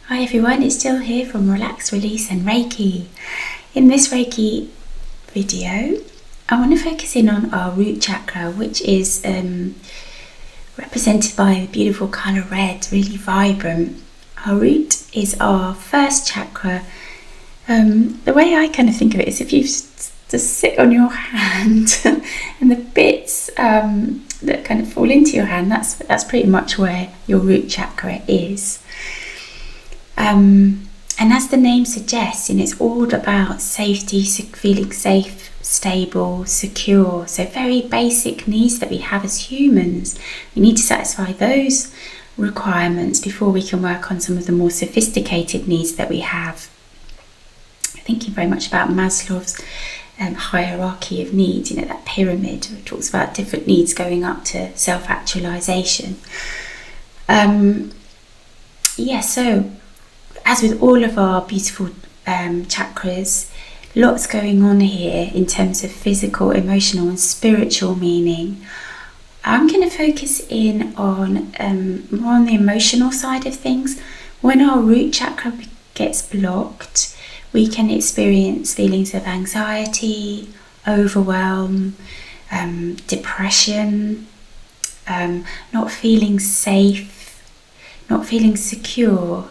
Hi everyone, it's Jill here from Relax, Release and Reiki. In this Reiki video, I want to focus in on our root chakra, which is represented by the beautiful colour red, really vibrant. Our root is our first chakra. The way I kind of think of it is if you just sit on your hand and the bits that kind of fall into your hand, that's pretty much where your root chakra is. And as the name suggests, it's all about safety, feeling safe, stable, secure. So very basic needs that we have as humans. We need to satisfy those requirements before we can work on some of the more sophisticated needs that we have. Thinking very much about Maslow's hierarchy of needs, that pyramid, which talks about different needs going up to self-actualization. So as with all of our beautiful chakras, lots going on here in terms of physical, emotional and spiritual meaning. I'm going to focus in on more on the emotional side of things. When our root chakra gets blocked, we can experience feelings of anxiety, overwhelm, depression, not feeling safe, not feeling secure.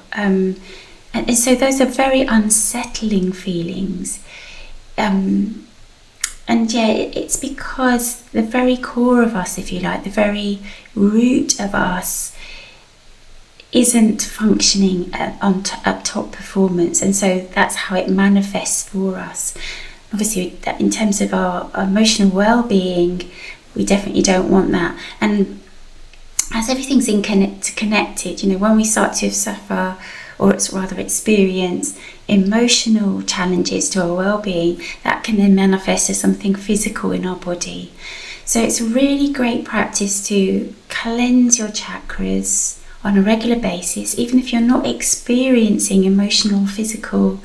And so those are very unsettling feelings. It's because the very core of us, if you like, the very root of us isn't functioning at top performance, and so that's how it manifests for us. Obviously, in terms of our emotional well-being, we definitely don't want that. And as everything's connected, when we start to suffer, or it's rather experience emotional challenges to our well-being, that can then manifest as something physical in our body. So it's a really great practice to cleanse your chakras on a regular basis, even if you're not experiencing emotional, physical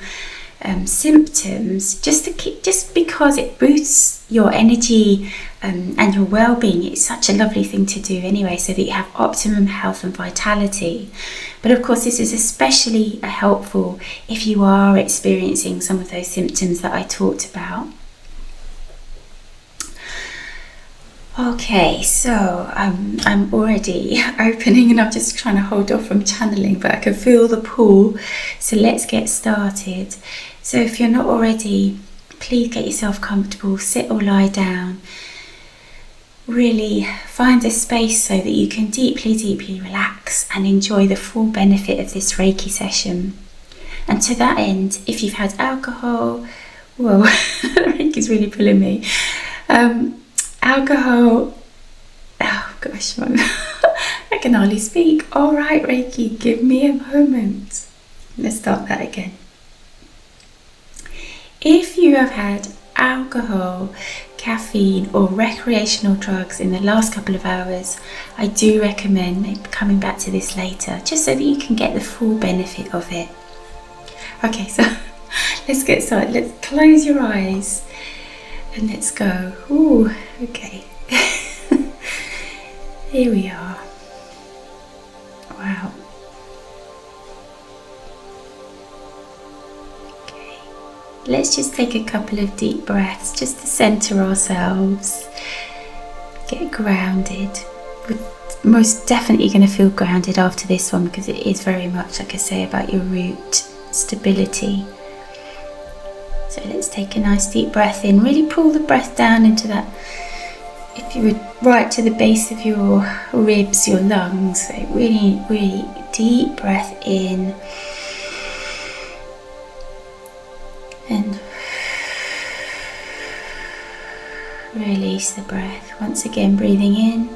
symptoms, just because it boosts your energy and your well-being. It's such a lovely thing to do anyway, so that you have optimum health and vitality. But of course, this is especially helpful if you are experiencing some of those symptoms that I talked about. Okay, so I'm already opening and I'm just trying to hold off from channeling, but I can feel the pull. So let's get started. So if you're not already, please get yourself comfortable, sit or lie down. Really find a space so that you can deeply relax and enjoy the full benefit of this Reiki session. And to that end, if you've had alcohol, whoa, Reiki's really pulling me. Alcohol, oh gosh, I can hardly speak. All right, Reiki, give me a moment. Let's start that again. If you have had alcohol, caffeine or recreational drugs in the last couple of hours, I do recommend maybe coming back to this later, just so that you can get the full benefit of it. Okay, so let's get started. Let's close your eyes and let's go. Ooh, okay. Here we are. Wow. Okay. Let's just take a couple of deep breaths just to center ourselves. Get grounded. We're most definitely going to feel grounded after this one, because it is very much, like I say, about your root stability. So let's take a nice deep breath in. Really pull the breath down into that, if you would, right to the base of your ribs, your lungs. So really deep breath in. And release the breath. Once again, breathing in.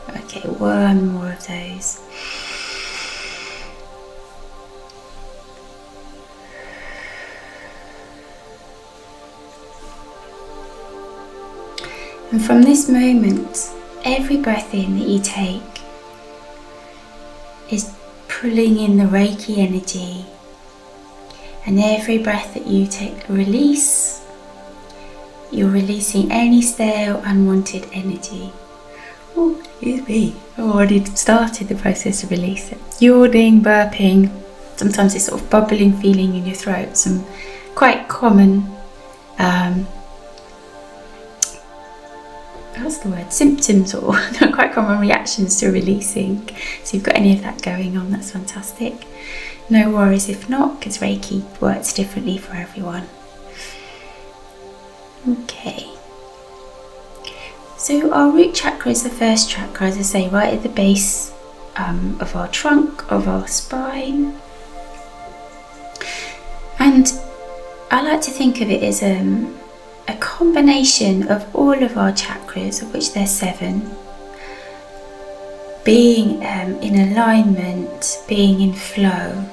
Okay, one more of those. And from this moment, every breath in that you take is pulling in the Reiki energy, and every breath that you take, release, you're releasing any stale, unwanted energy. Oh, excuse me. I've already started the process of releasing. Yawning, burping, sometimes this sort of bubbling feeling in your throat, some quite common symptoms or quite common reactions to releasing. So if you've got any of that going on, that's fantastic. No worries if not, because Reiki works differently for everyone. Okay. So our root chakra is the first chakra, as I say, right at the base of our trunk, of our spine. And I like to think of it as a combination of all of our chakras, of which there's 7, being in alignment, being in flow.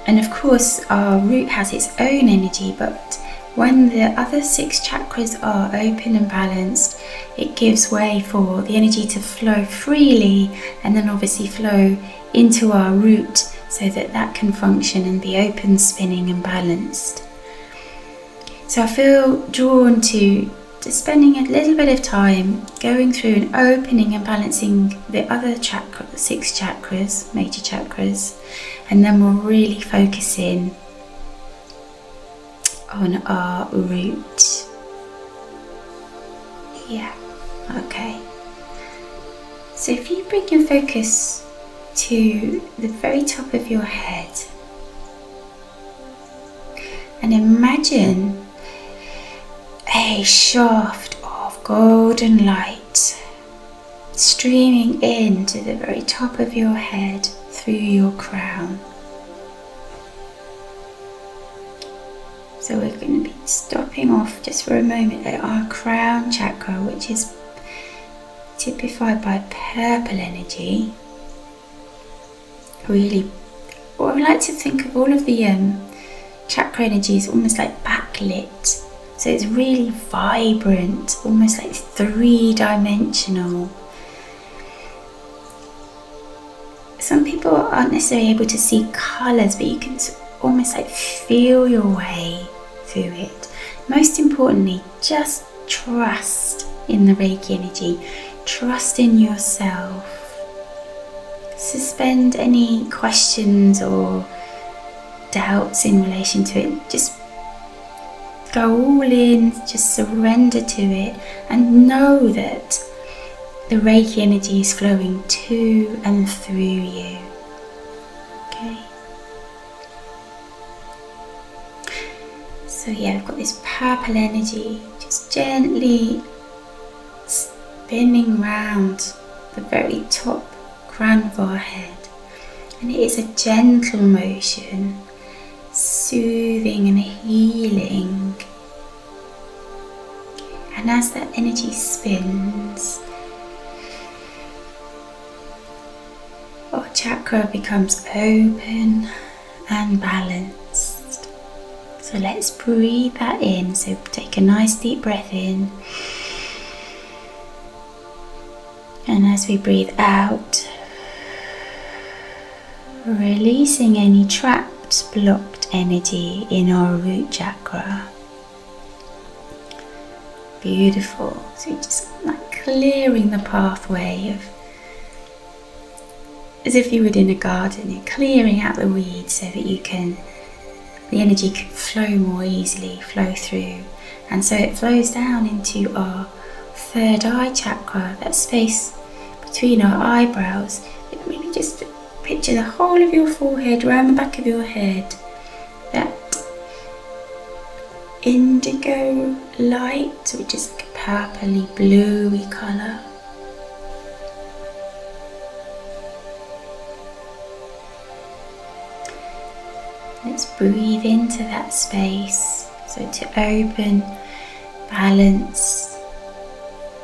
And of course our root has its own energy, but when the other 6 chakras are open and balanced, it gives way for the energy to flow freely, and then obviously flow into our root so that that can function and be open, spinning and balanced. So I feel drawn to spending a little bit of time going through and opening and balancing the other 6 chakras, major chakras, and then we'll really focus in on our root. Yeah, okay. So if you bring your focus to the very top of your head and imagine a shaft of golden light streaming in to the very top of your head through your crown. So we're going to be stopping off just for a moment at our crown chakra, which is typified by purple energy. Really, I would like to think of all of the chakra energies almost like backlit. So it's really vibrant, almost like 3-dimensional. Some people aren't necessarily able to see colours, but you can almost like feel your way through it. Most importantly, just trust in the Reiki energy. Trust in yourself. Suspend any questions or doubts in relation to it. Just go all in, just surrender to it, and know that the Reiki energy is flowing to and through you. Okay. So yeah, I've got this purple energy just gently spinning round the very top crown of our head, and it is a gentle motion, soothing and healing. And as that energy spins, our chakra becomes open and balanced. So let's breathe that in. So take a nice deep breath in, and as we breathe out, releasing any trapped, blocked energy in our root chakra. Beautiful. So just like clearing the pathway of, as if you would in a garden, you're clearing out the weeds so that the energy can flow more easily, flow through. And so it flows down into our third eye chakra, that space between our eyebrows. Maybe just picture the whole of your forehead, around the back of your head, that indigo light, which is like a purpley bluey colour. Let's breathe into that space, so to open, balance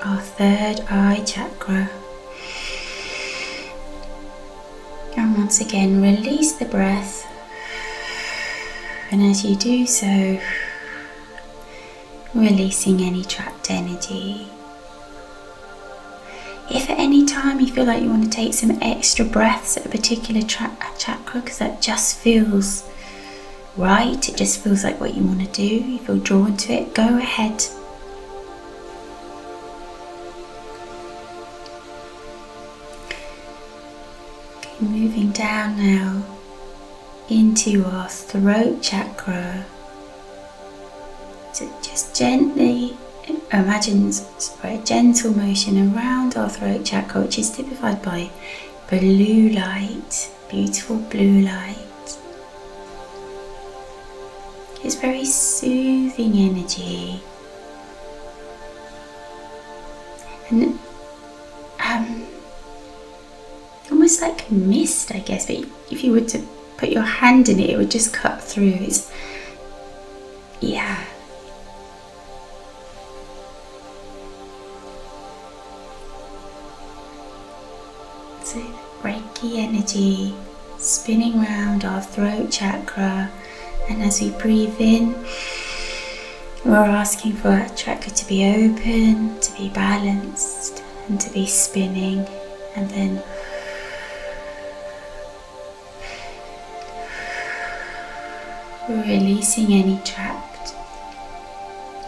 our third eye chakra. And once again, release the breath, and as you do so, releasing any trapped energy. If at any time you feel like you want to take some extra breaths at a particular chakra, because that just feels right, it just feels like what you want to do, you feel drawn to it, go ahead. Okay, moving down now into our throat chakra. So just gently imagine a gentle motion around our throat chakra, which is typified by blue light, beautiful blue light. It's very soothing energy, and almost like mist, I guess, but if you were to put your hand in it, it would just cut through. It's, yeah. So Reiki energy spinning around our throat chakra, and as we breathe in, we're asking for our chakra to be open, to be balanced, and to be spinning, and then releasing any trapped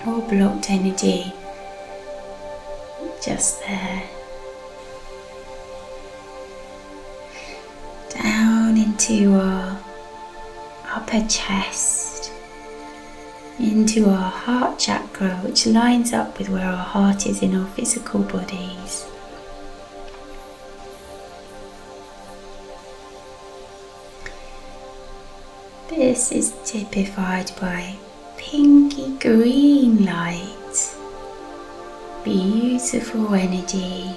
or blocked energy just there. Down into our upper chest, into our heart chakra, which lines up with where our heart is in our physical bodies. This is typified by pinky green light, beautiful energy.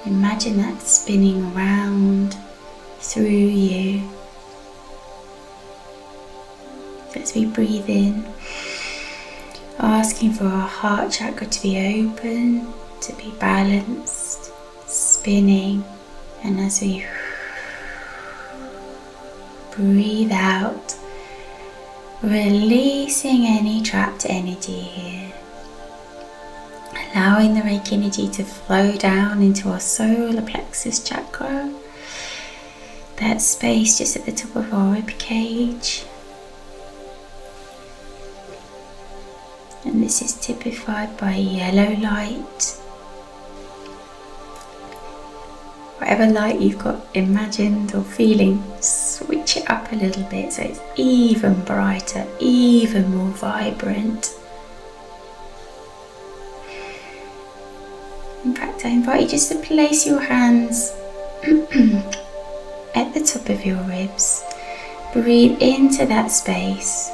Imagine that spinning around through you. So as we breathe in, asking for our heart chakra to be open, to be balanced, spinning, and as we breathe out, releasing any trapped energy here, allowing the Reiki energy to flow down into our solar plexus chakra, that space just at the top of our rib cage. And this is typified by yellow light. Whatever light you've got imagined or feeling, switch it up a little bit so it's even brighter, even more vibrant. In fact, I invite you just to place your hands at the top of your ribs. Breathe into that space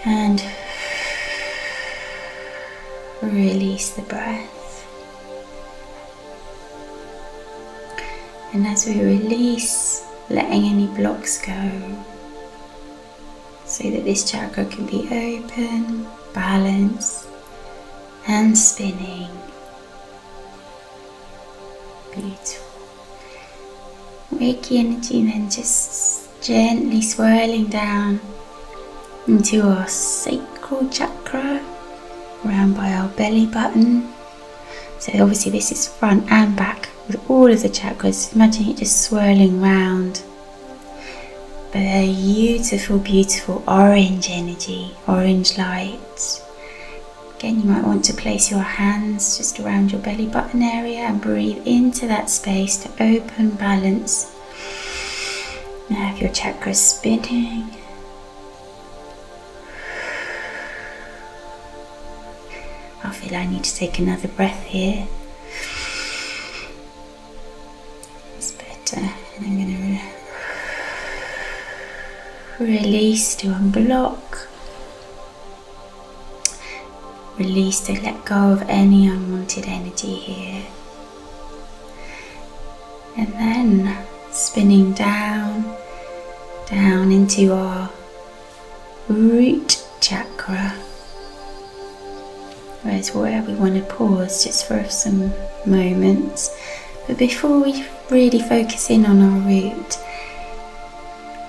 and release the breath. And as we release, letting any blocks go, so that this chakra can be open, balanced, and spinning. Beautiful. Reiki energy then just gently swirling down into our sacral chakra, around by our belly button. So obviously this is front and back with all of the chakras. Imagine it just swirling round. But a beautiful, beautiful orange energy, orange light. Again, you might want to place your hands just around your belly button area and breathe into that space to open, balance. Now if your chakra is spinning, I feel I need to take another breath here. It's better. And I'm going to release to unblock. Release to let go of any unwanted energy here. And then spinning down into our root chakra. Whereas where we want to pause just for some moments. But before we really focus in on our root,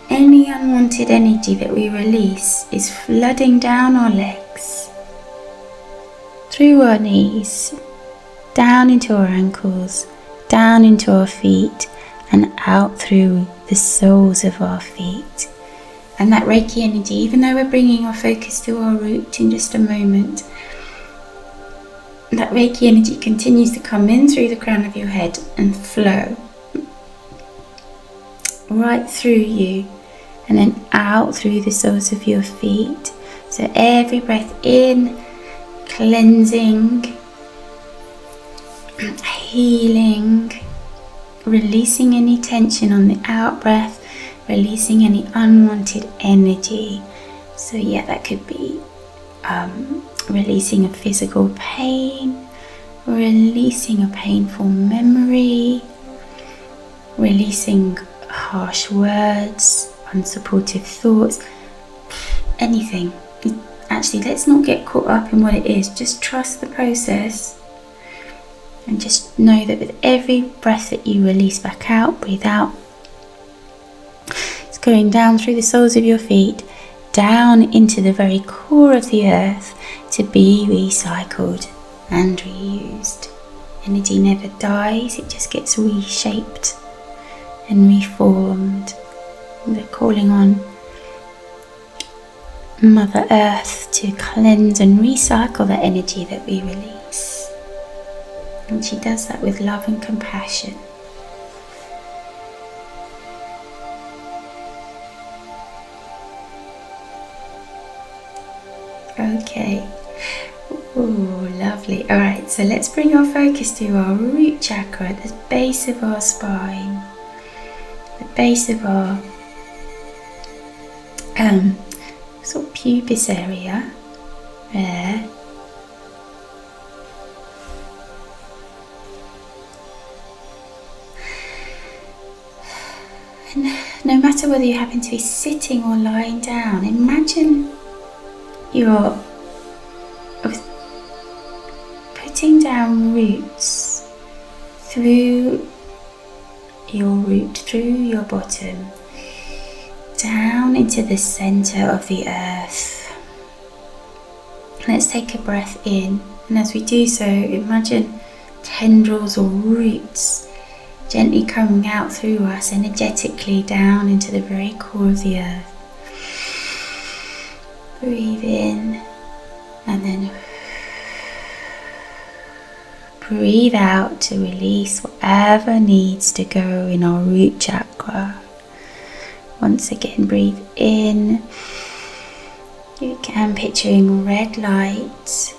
any unwanted energy that we release is flooding down our legs, through our knees, down into our ankles, down into our feet, and out through the soles of our feet. And that Reiki energy, even though we're bringing our focus to our root in just a moment, that Reiki energy continues to come in through the crown of your head and flow right through you and then out through the soles of your feet. So every breath in, cleansing, healing, releasing any tension on the out breath, releasing any unwanted energy. So yeah, that could be releasing a physical pain, releasing a painful memory, releasing harsh words, unsupportive thoughts, anything. Actually, let's not get caught up in what it is. Just trust the process and just know that with every breath that you release back out, breathe out, it's going down through the soles of your feet, down into the very core of the earth to be recycled and reused. Energy never dies, it just gets reshaped and reformed. And we're calling on Mother Earth to cleanse and recycle the energy that we release. And she does that with love and compassion. Okay. Ooh, lovely. Alright, so let's bring our focus to our root chakra at the base of our spine, the base of our sort of pubis area there. And no matter whether you happen to be sitting or lying down, imagine you're putting down roots through your root, through your bottom, down into the center of the earth. Let's take a breath in, and as we do so, imagine tendrils or roots gently coming out through us energetically down into the very core of the earth. Breathe in and then breathe out to release whatever needs to go in our root chakra. Once again, breathe in. You can picturing red light,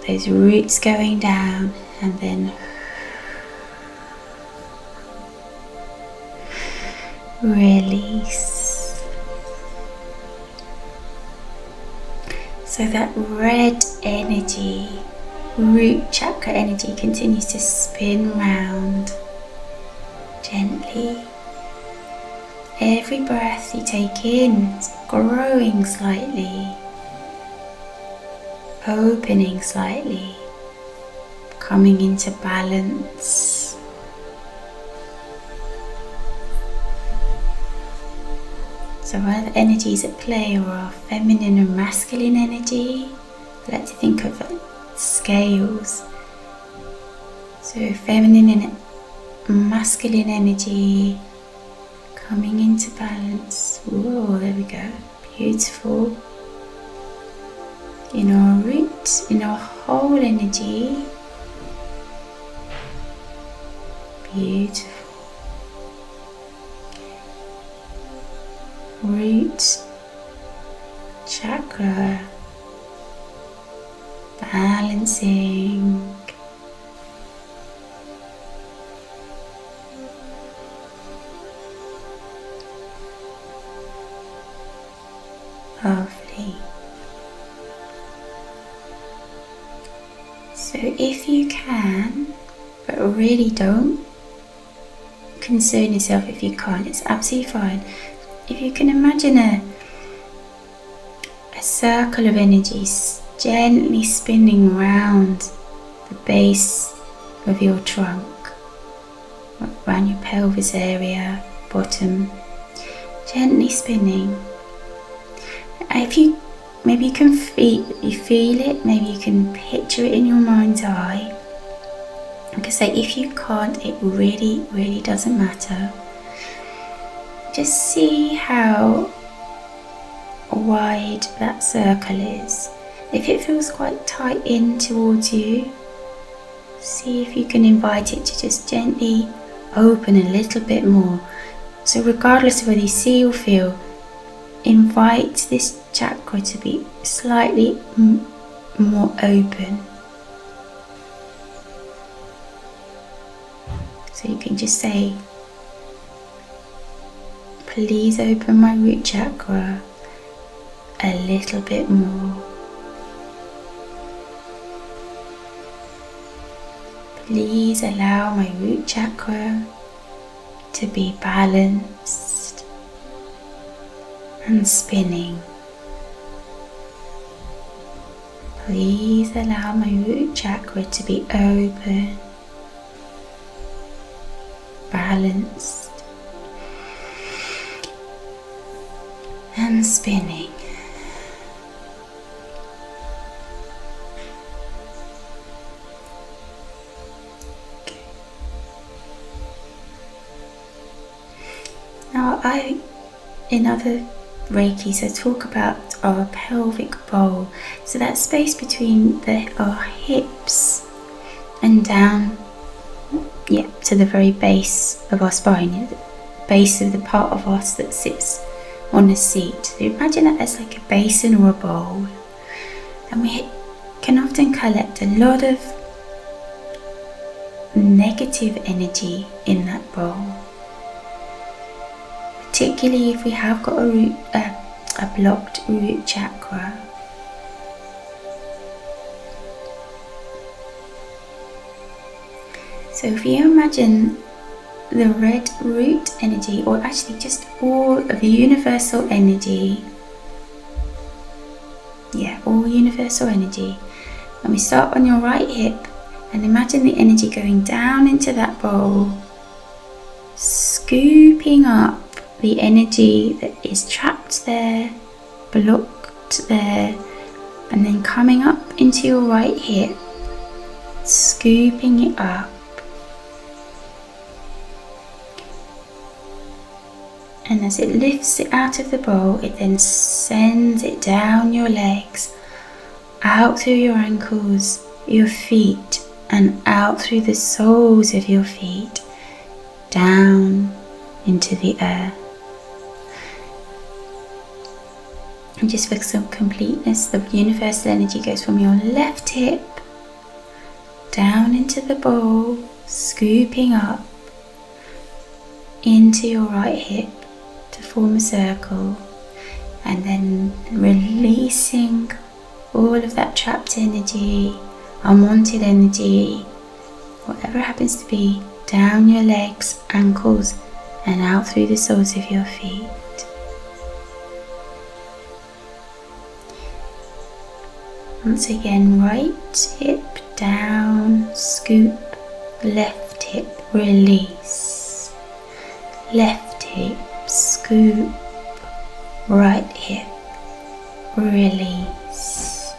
those roots going down, and then release. So that red energy, root chakra energy, continues to spin round gently. Every breath you take in is growing slightly, opening slightly, coming into balance. So one of the energies at play are our feminine and masculine energy. I like to think of it as scales. So feminine and masculine energy coming into balance. Whoa, there we go. Beautiful. In our root, in our whole energy. Beautiful. Root chakra, balancing. Lovely. So if you can, but really don't concern yourself if you can't, it's absolutely fine. If you can imagine a circle of energy gently spinning round the base of your trunk, around your pelvis area, bottom, gently spinning. If you maybe you can feel it, maybe you can picture it in your mind's eye. Like I say, if you can't, it really doesn't matter. just see how wide that circle is. If it feels quite tight in towards you, see if you can invite it to just gently open a little bit more. So regardless of whether you see or feel, invite this chakra to be slightly more open. So you can just say, please open my root chakra a little bit more. Please allow my root chakra to be balanced and spinning. Please allow my root chakra to be open, balanced and spinning. Now in other Reikis, I talk about our pelvic bowl, so that space between our hips and down, to the very base of our spine, the base of the part of us that sits on a seat. So imagine that as like a basin or a bowl, and we can often collect a lot of negative energy in that bowl. Particularly if we have got a blocked root chakra. So if you imagine the red root energy, or actually just all of the universal energy, all universal energy, and we start on your right hip, and imagine the energy going down into that bowl, scooping up the energy that is trapped there, blocked there, and then coming up into your right hip, scooping it up. And as it lifts it out of the bowl, it then sends it down your legs, out through your ankles, your feet, and out through the soles of your feet, down into the earth. And just for some completeness, the universal energy goes from your left hip down into the bowl, scooping up into your right hip to form a circle, and then releasing all of that trapped energy, unwanted energy, whatever happens to be, down your legs, ankles, and out through the soles of your feet. Once again, right hip down, scoop, left hip, release, left hip, scoop, right hip, release.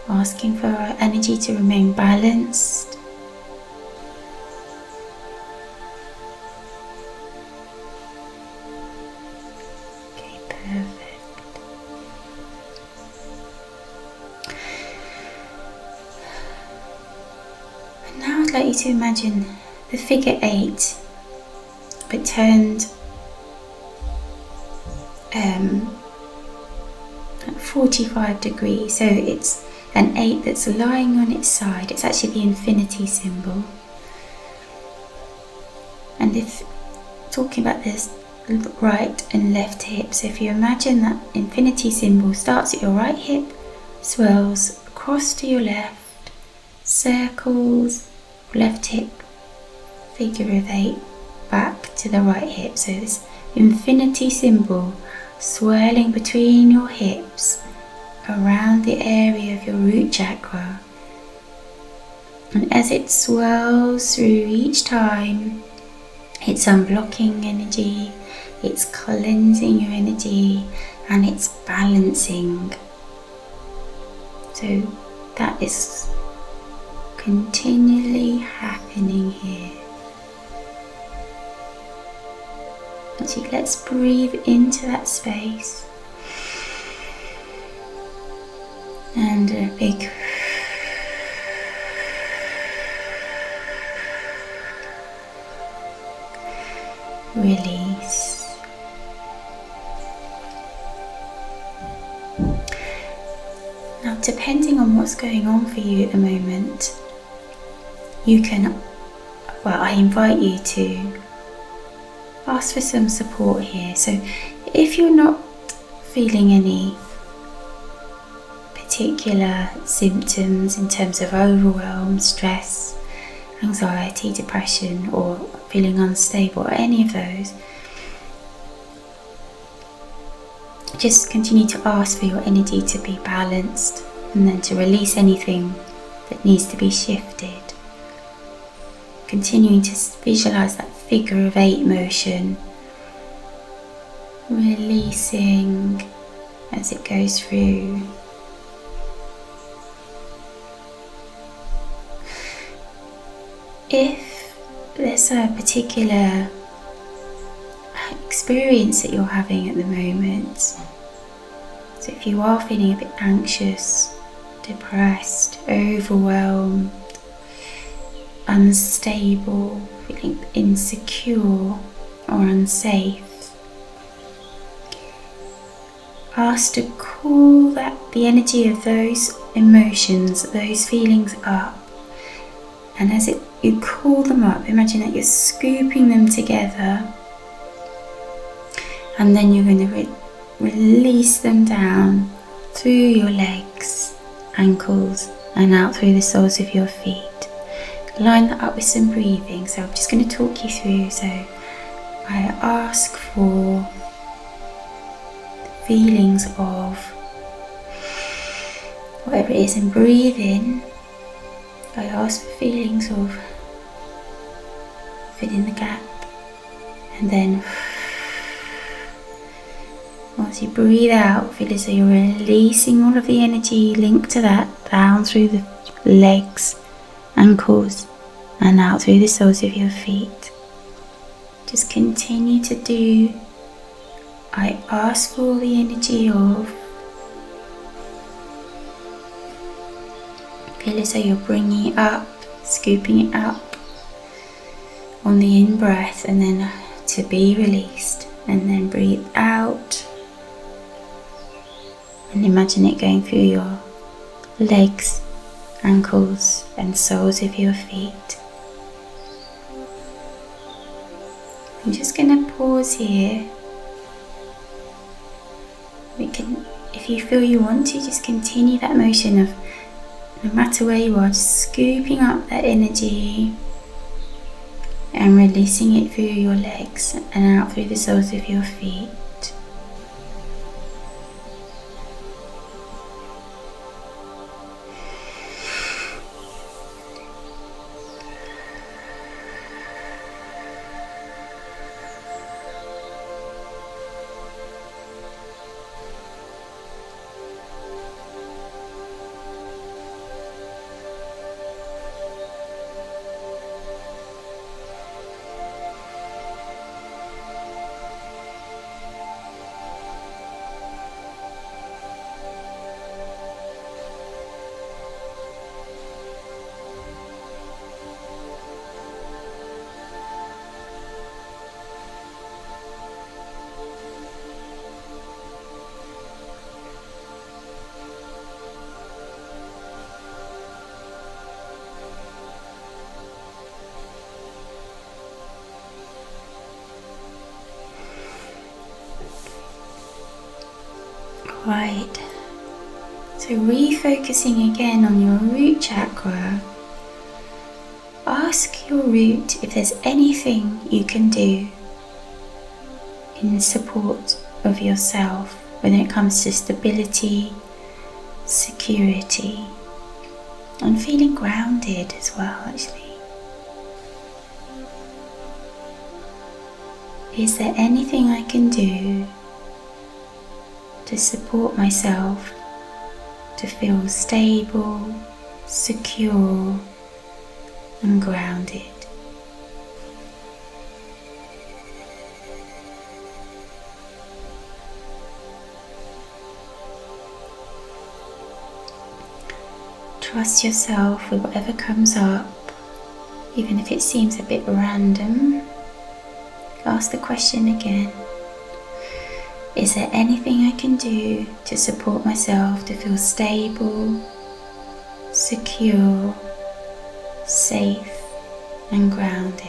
Asking for our energy to remain balanced. Okay, perfect. Now I'd like you to imagine the figure 8, but turned at 45 degrees. So it's an 8 that's lying on its side. It's actually the infinity symbol. And if talking about this right and left hip, so if you imagine that infinity symbol starts at your right hip, swirls across to your left, circles, left hip, figure of 8, back to the right hip. So this infinity symbol swirling between your hips around the area of your root chakra. And as it swirls through each time, it's unblocking energy, it's cleansing your energy, and it's balancing. So that is continually happening here. Actually, let's breathe into that space. And a big release. Now, depending on what's going on for you at the moment, you can, I invite you to ask for some support here. So if you're not feeling any particular symptoms in terms of overwhelm, stress, anxiety, depression, or feeling unstable, or any of those, just continue to ask for your energy to be balanced and then to release anything that needs to be shifted. Continuing to visualize that figure of 8 motion, releasing as it goes through. If there's a particular experience that you're having at the moment, so if you are feeling a bit anxious, depressed, overwhelmed, unstable, feeling insecure or unsafe, ask to call the energy of those emotions, those feelings up. And as you call them up, imagine that you're scooping them together, and then you're going to release them down through your legs, ankles, and out through the soles of your feet. Line that up with some breathing. So I'm just going to talk you through. So I ask for feelings of whatever it is, and breathe in. I ask for feelings of filling the gap, and then once you breathe out, feel as though you're releasing all of the energy linked to that down through the legs, ankles, and out through the soles of your feet. Just continue to do. I ask for all the energy of. Feel as though you're bringing it up, scooping it up on the in-breath, and then to be released. And then breathe out. And imagine it going through your legs, ankles, and soles of your feet. I'm just going to pause here. If you feel you want to, just continue that motion of, no matter where you are, just scooping up that energy and releasing it through your legs and out through the soles of your feet. Right, so refocusing again on your root chakra, ask your root if there's anything you can do in support of yourself when it comes to stability, security, and feeling grounded as well, actually. Is there anything I can do to support myself to feel stable, secure, and grounded? Trust yourself with whatever comes up, even if it seems a bit random. Ask the question again. Is there anything I can do to support myself to feel stable, secure, safe and grounded?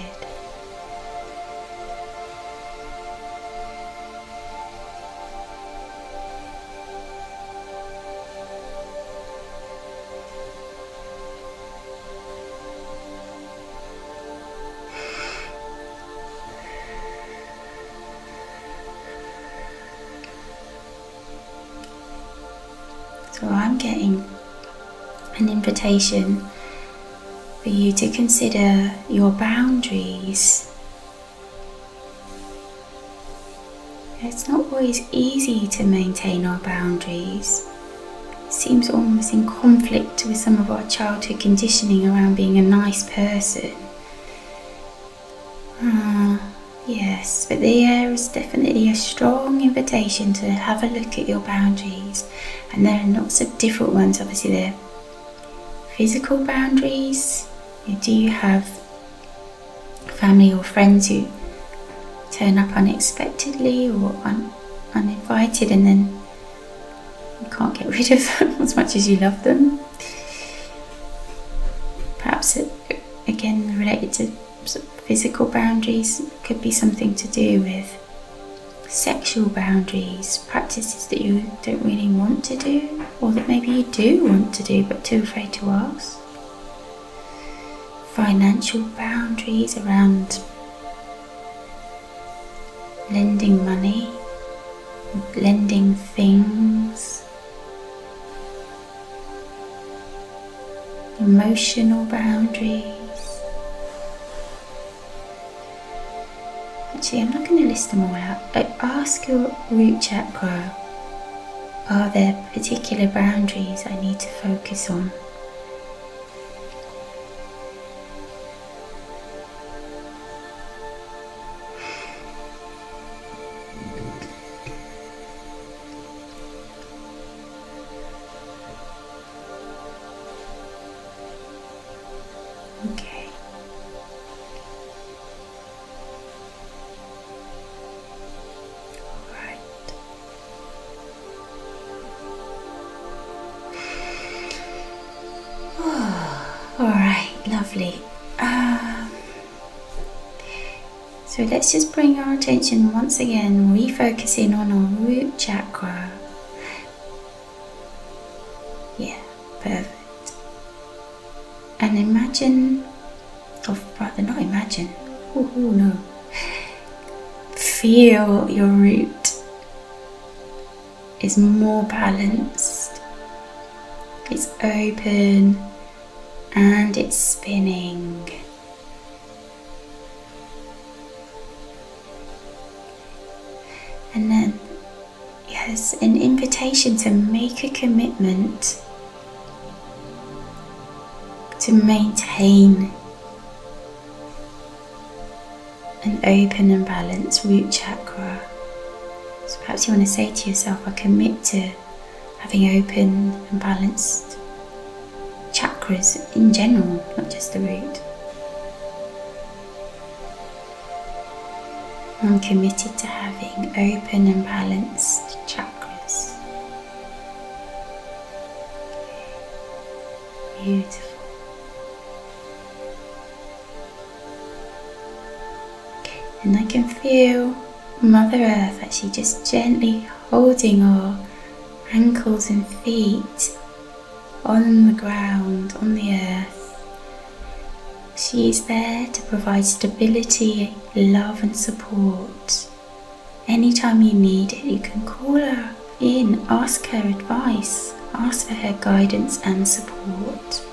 So I'm getting an invitation for you to consider your boundaries. It's not always easy to maintain our boundaries. It seems almost in conflict with some of our childhood conditioning around being a nice person. Yes, but there is definitely a strong invitation to have a look at your boundaries, and there are lots of different ones. Obviously, there are physical boundaries. Do you have family or friends who turn up unexpectedly or uninvited, and then you can't get rid of them as much as you love them? Perhaps again related to physical boundaries, could be something to do with sexual boundaries, practices that you don't really want to do, or that maybe you do want to do but too afraid to ask. Financial boundaries around lending money, lending things. Emotional boundaries. Actually, I'm not going to list them all out. Ask your root chakra, are there particular boundaries I need to focus on? Okay. Alright, lovely. So let's just bring our attention once again, refocusing on our root chakra. Yeah, perfect. And imagine, or rather not imagine, no. Feel your root is more balanced, it's open, and it's spinning. And then, yes, an invitation to make a commitment to maintain an open and balanced root chakra. So perhaps you want to say to yourself, I commit to having open and balanced chakras in general, not just the root. I'm committed to having open and balanced chakras. Beautiful. And I can feel Mother Earth actually just gently holding our ankles and feet on the ground, on the earth. She is there to provide stability, love and support. Anytime you need it, you can call her in, ask her advice, ask for her guidance and support.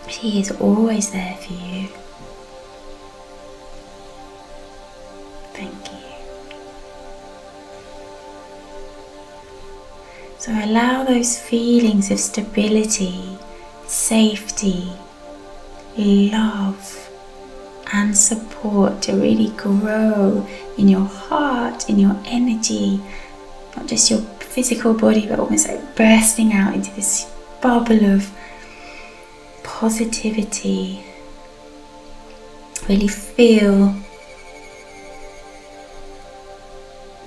She is always there for you. Thank you. So allow those feelings of stability, safety, love and support to really grow in your heart, in your energy, not just your physical body, but almost like bursting out into this bubble of positivity. Really feel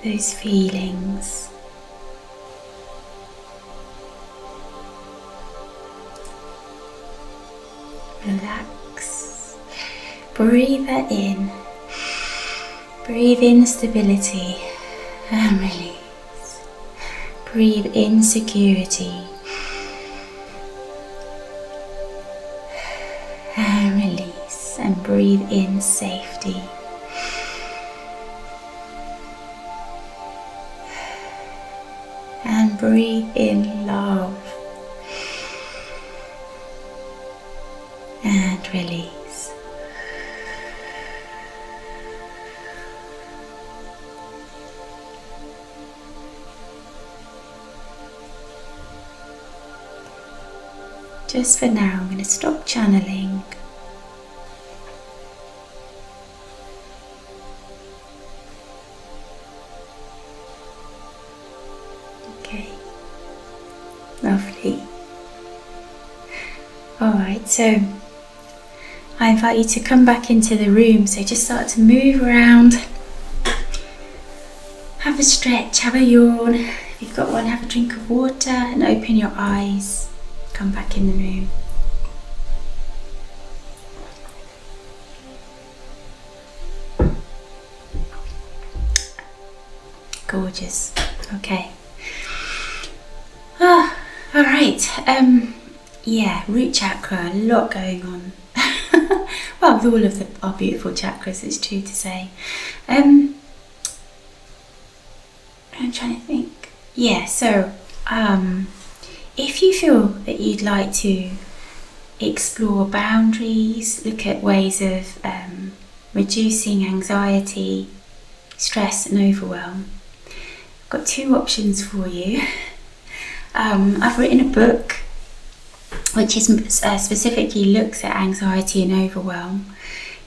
those feelings. Relax. Breathe that in. Breathe in stability and release. Breathe in security and release. And breathe in safety. And breathe in love. And release. Just for now, I'm going to stop channeling. Okay, lovely. Alright, so I invite you to come back into the room, so just start to move around, have a stretch, have a yawn, if you've got one, have a drink of water and open your eyes, come back in the room. Gorgeous, okay. Alright, yeah, root chakra, a lot going on. Well, with all of our beautiful chakras, it's true to say. I'm trying to think. Yeah, so if you feel that you'd like to explore boundaries, look at ways of reducing anxiety, stress and overwhelm, I've got two options for you. I've written a book which is specifically looks at anxiety and overwhelm.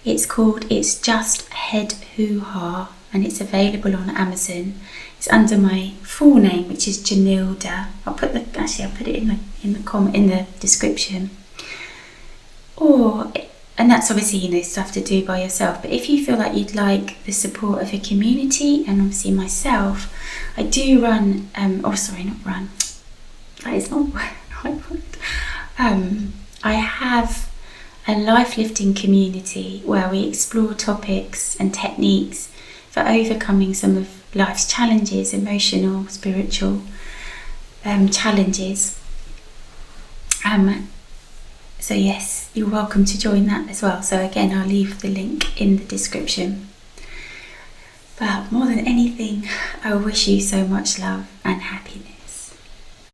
It's called It's Just Head Hoo Ha, and it's available on Amazon. It's under my full name, which is Janilda. I'll put it in the description. And that's obviously stuff to do by yourself. But if you feel like you'd like the support of a community, and obviously myself, I do run. That is not what I want. I have a life lifting community where we explore topics and techniques for overcoming some of life's challenges, emotional, spiritual challenges. So yes, you're welcome to join that as well. So again, I'll leave the link in the description. But more than anything, I wish you so much love.